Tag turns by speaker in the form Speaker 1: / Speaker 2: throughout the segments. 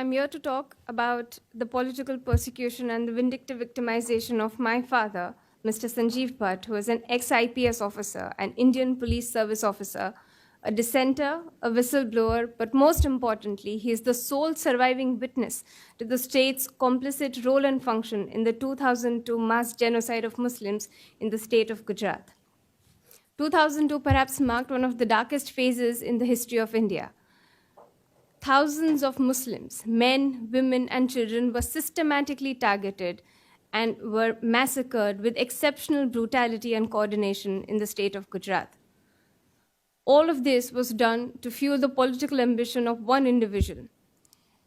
Speaker 1: I'm here to talk about the political persecution and the vindictive victimization of my father, Mr. Sanjeev Bhatt, who is an ex-IPS officer, an Indian police service officer, a dissenter, a whistleblower, but most importantly, he is the sole surviving witness to the state's complicit role and function in the 2002 mass genocide of Muslims in the state of Gujarat. 2002 perhaps marked one of the darkest phases in the history of India. Thousands of Muslims, men, women, and children were systematically targeted and were massacred with exceptional brutality and coordination in the state of Gujarat. All of this was done to fuel the political ambition of one individual.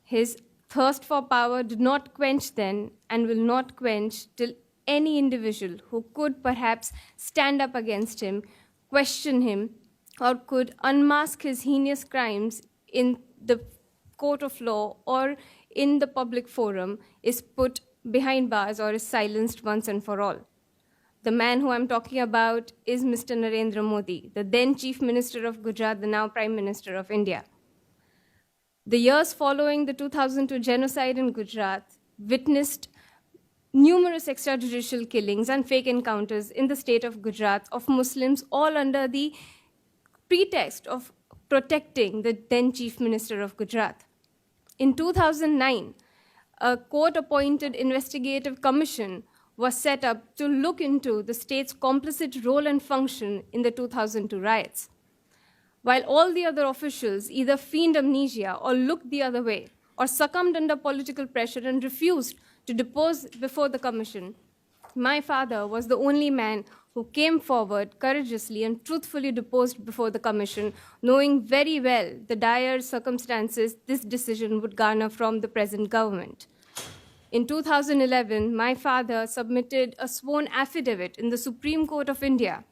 Speaker 1: His thirst for power did not quench then and will not quench till any individual who could perhaps stand up against him, question him, or could unmask his heinous crimes in the court of law or in the public forum is put behind bars or is silenced once and for all. The man who I'm talking about is Mr. Narendra Modi, the then Chief Minister of Gujarat, the now Prime Minister of India. The years following the 2002 genocide in Gujarat witnessed numerous extrajudicial killings and fake encounters in the state of Gujarat of Muslims, all under the pretext of protecting the then Chief Minister of Gujarat. In 2009, a court-appointed investigative commission was set up to look into the state's complicit role and function in the 2002 riots. While all the other officials either feigned amnesia or looked the other way or succumbed under political pressure and refused to depose before the commission, my father was the only man who came forward courageously and truthfully deposed before the commission, knowing very well the dire circumstances this decision would garner from the present government. In 2011, my father submitted a sworn affidavit in the Supreme Court of India,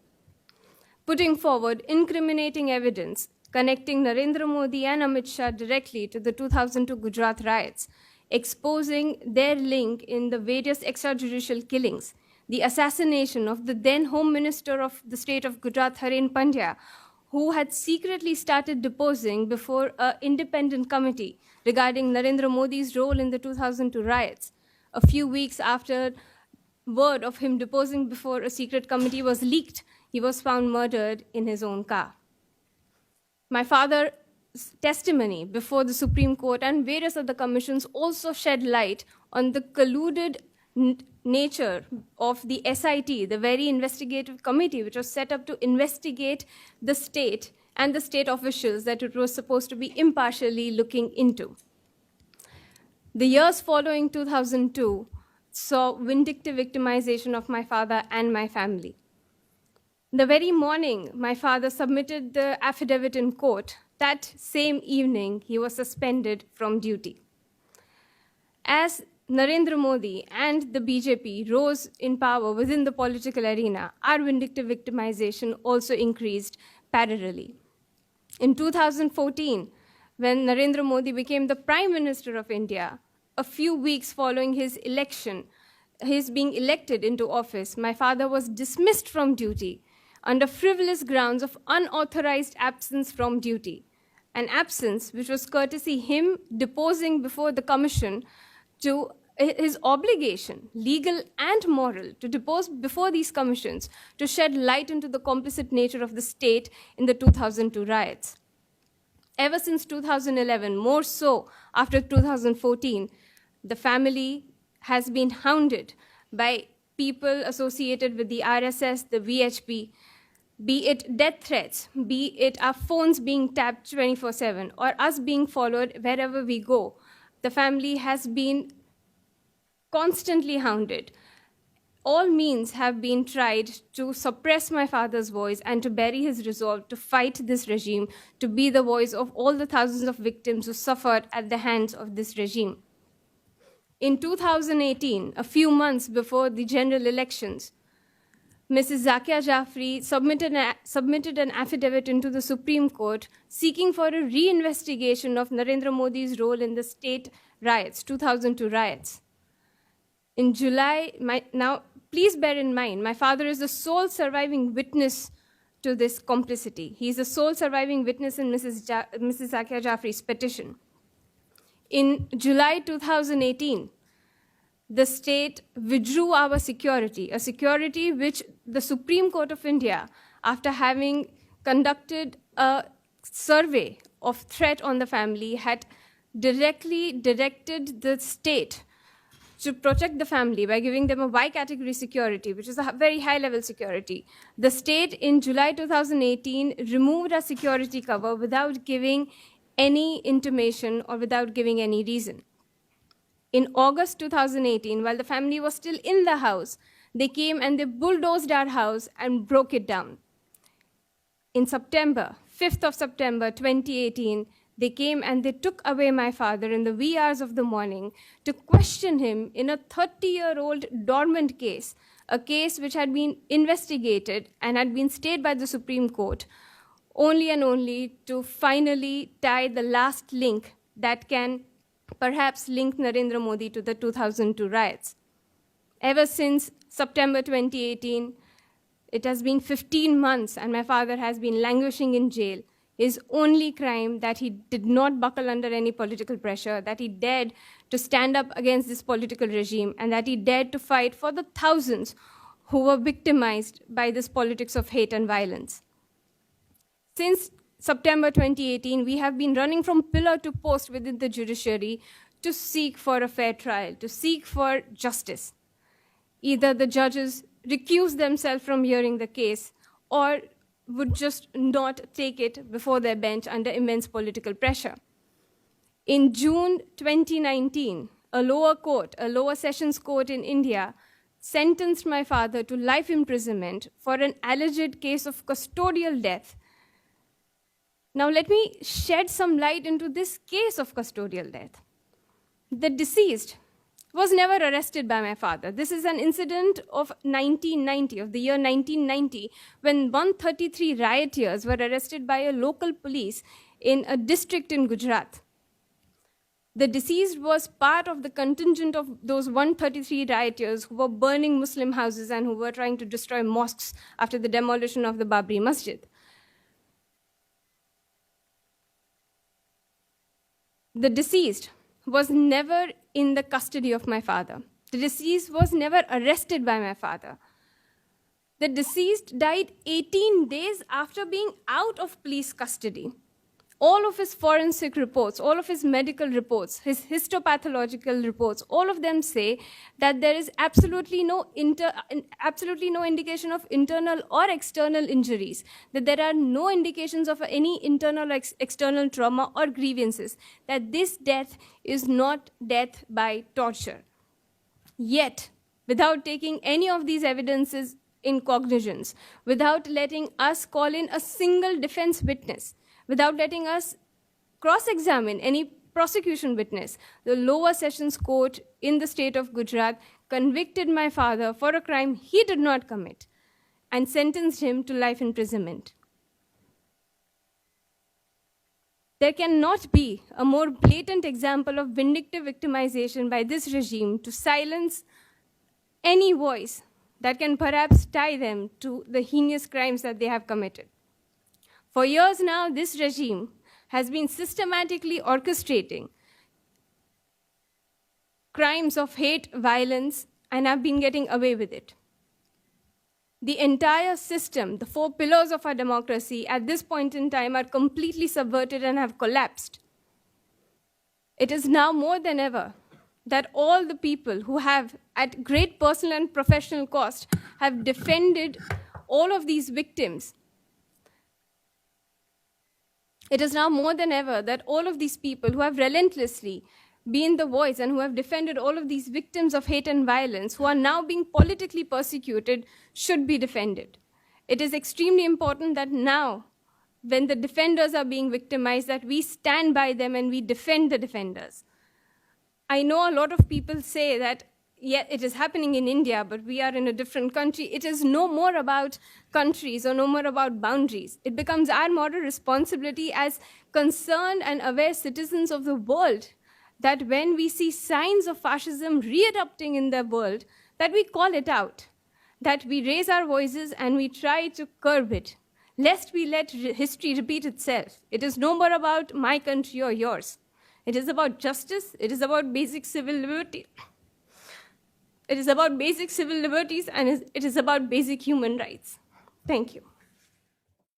Speaker 1: putting forward incriminating evidence connecting Narendra Modi and Amit Shah directly to the 2002 Gujarat riots, exposing their link in the various extrajudicial killings, the assassination of the then Home Minister of the state of Gujarat, Harin Pandya, who had secretly started deposing before an independent committee regarding Narendra Modi's role in the 2002 riots. A few weeks after word of him deposing before a secret committee was leaked, he was found murdered in his own car. My father's testimony before the Supreme Court and various other commissions also shed light on the colluded nature of the SIT, the very investigative committee which was set up to investigate the state and the state officials that it was supposed to be impartially looking into. The years following 2002 saw vindictive victimization of my father and my family. The very morning my father submitted the affidavit in court, that same evening he was suspended from duty. As Narendra Modi and the BJP rose in power within the political arena, our vindictive victimization also increased parallelly. In 2014, when Narendra Modi became the Prime Minister of India, a few weeks following his election, his being elected into office, my father was dismissed from duty under frivolous grounds of unauthorized absence from duty, an absence which was courtesy him deposing before the commission to his obligation, legal and moral, to depose before these commissions to shed light into the complicit nature of the state in the 2002 riots. Ever since 2011, more so after 2014, the family has been hounded by people associated with the RSS, the VHP, be it death threats, be it our phones being tapped 24/7, or us being followed wherever we go. The family has been constantly hounded. All means have been tried to suppress my father's voice and to bury his resolve to fight this regime, to be the voice of all the thousands of victims who suffered at the hands of this regime. In 2018, a few months before the general elections, Mrs. Zakia Jafri submitted an affidavit into the Supreme Court seeking for a reinvestigation of Narendra Modi's role in the state riots, 2002 riots. In July, now please bear in mind, my father is the sole surviving witness to this complicity. He is the sole surviving witness in Mrs. Zakia Jafri's petition. In July 2018, the state withdrew our security, a security which the Supreme Court of India, after having conducted a survey of threat on the family, had directly directed the state to protect the family by giving them a Y category security, which is a very high level security. The state in July 2018 removed our security cover without giving any intimation or without giving any reason. In August 2018, while the family was still in the house, they came and they bulldozed our house and broke it down. In September, 5th of September 2018, they came and they took away my father in the wee hours of the morning to question him in a 30-year-old dormant case, a case which had been investigated and had been stayed by the Supreme Court, only and only to finally tie the last link that can perhaps link Narendra Modi to the 2002 riots. Ever since September 2018, it has been 15 months and my father has been languishing in jail. His only crime that he did not buckle under any political pressure, that he dared to stand up against this political regime, and that he dared to fight for the thousands who were victimized by this politics of hate and violence. Since September 2018, we have been running from pillar to post within the judiciary to seek for a fair trial, to seek for justice. Either the judges recuse themselves from hearing the case or would just not take it before their bench under immense political pressure. In June 2019, a lower sessions court in India, sentenced my father to life imprisonment for an alleged case of custodial death. Now let me shed some light into this case of custodial death. The deceased was never arrested by my father. This is an incident of the year 1990, when 133 rioters were arrested by a local police in a district in Gujarat. The deceased was part of the contingent of those 133 rioters who were burning Muslim houses and who were trying to destroy mosques after the demolition of the Babri Masjid. The deceased was never in the custody of my father. The deceased was never arrested by my father. The deceased died 18 days after being out of police custody. All of his forensic reports, all of his medical reports, his histopathological reports, all of them say that there is absolutely no indication of internal or external injuries, that there are no indications of any internal or external trauma or grievances, that this death is not death by torture. Yet, without taking any of these evidences in cognizance, without letting us call in a single defense witness, without letting us cross-examine any prosecution witness, the lower sessions court in the state of Gujarat convicted my father for a crime he did not commit and sentenced him to life imprisonment. There cannot be a more blatant example of vindictive victimization by this regime to silence any voice that can perhaps tie them to the heinous crimes that they have committed. For years now, this regime has been systematically orchestrating crimes of hate, violence, and have been getting away with it. The entire system, the 4 pillars of our democracy, at this point in time are completely subverted and have collapsed. It is now more than ever that all the people who have, at great personal and professional cost, have defended all of these victims. It is now more than ever that all of these people who have relentlessly been the voice and who have defended all of these victims of hate and violence, who are now being politically persecuted, should be defended. It is extremely important that now, when the defenders are being victimized, that we stand by them and we defend the defenders. I know a lot of people say that, yeah, it is happening in India, but we are in a different country. It is no more about countries or no more about boundaries. It becomes our moral responsibility as concerned and aware citizens of the world that when we see signs of fascism re-erupting in the world, that we call it out, that we raise our voices and we try to curb it, lest we let history repeat itself. It is no more about my country or yours. It is about justice. It is about basic civil liberty. It is about basic civil liberties, and it is about basic human rights. Thank you.